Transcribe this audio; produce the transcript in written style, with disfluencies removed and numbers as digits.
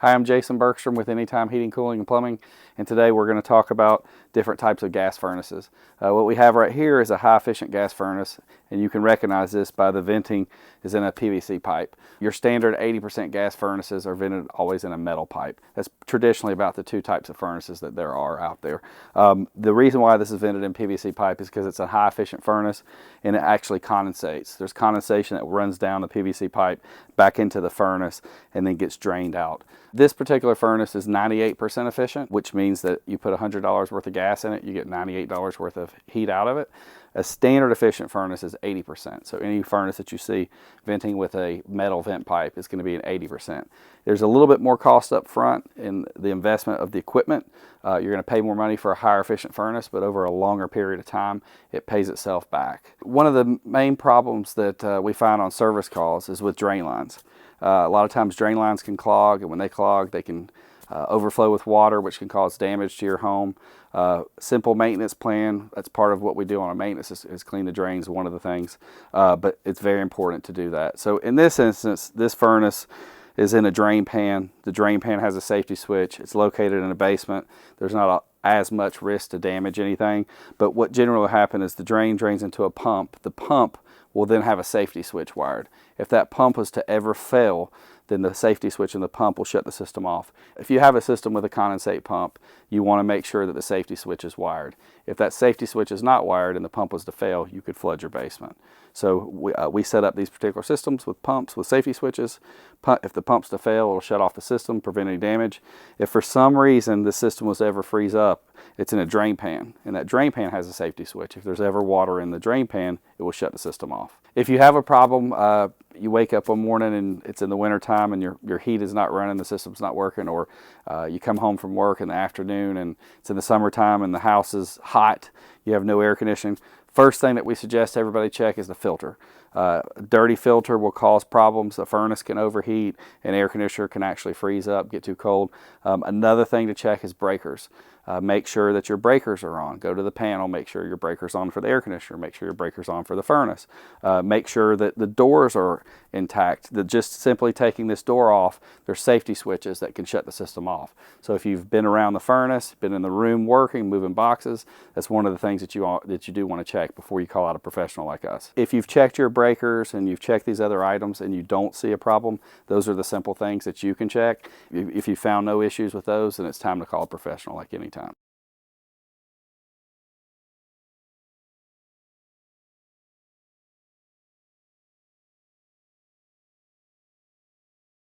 Hi, I'm Jason Bergstrom with Anytime Heating, Cooling, and Plumbing, and today we're going to talk about different types of gas furnaces. What we have right here is a high-efficient gas furnace, and you can recognize this by the venting is in a PVC pipe. Your standard 80% gas furnaces are vented always in a metal pipe. That's traditionally about the two types of furnaces that there are out there. The reason why this is vented in PVC pipe is because it's a high-efficient furnace, and it actually condensates. There's condensation that runs down the PVC pipe back into the furnace and then gets drained out. This particular furnace is 98% efficient, which means that you put $100 worth of gas in it, you get $98 worth of heat out of it. A standard efficient furnace is 80%. So any furnace that you see venting with a metal vent pipe is going to be an 80%. There's a little bit more cost up front in the investment of the equipment. You're going to pay more money for a higher efficient furnace, but over a longer period of time, it pays itself back. One of the main problems that we find on service calls is with drain lines. A lot of times drain lines can clog, and when they clog, they can overflow with water, which can cause damage to your home. Simple maintenance plan, that's part of what we do on our maintenance, is clean the drains, one of the things. But it's very important to do that. So in this instance, this furnace is in a drain pan. The drain pan has a safety switch. It's located in a basement. There's not as much risk to damage anything. But what generally will happen is the drain drains into a pump. The pump will then have a safety switch wired. If that pump was to ever fail, then the safety switch in the pump will shut the system off. If you have a system with a condensate pump, you want to make sure that the safety switch is wired. If that safety switch is not wired and the pump was to fail, you could flood your basement. So we set up these particular systems with pumps, with safety switches. If the pump's to fail, it'll shut off the system, prevent any damage. If for some reason the system was to ever freeze up, it's in a drain pan, and that drain pan has a safety switch. If there's ever water in the drain pan, it will shut the system off. If you have a problem, you wake up one morning and it's in the winter time and your heat is not running, the system's not working, or you come home from work in the afternoon and it's in the summertime and the house is hot, you have no air conditioning, first thing that we suggest everybody check is the filter. A dirty filter will cause problems. The furnace can overheat, an air conditioner can actually freeze up, get too cold. Another thing to check is breakers. Make sure that your breakers are on. Go to the panel, make sure your breaker's on for the air conditioner, make sure your breaker's on for the furnace. Make sure that the doors are intact. Just simply taking this door off, there's safety switches that can shut the system off. So if you've been around the furnace, been in the room working, moving boxes, that's one of the things that you do want to check before you call out a professional like us. If you've checked your breakers and you've checked these other items and you don't see a problem, those are the simple things that you can check. If you found no issues with those, then it's time to call a professional like Anytime.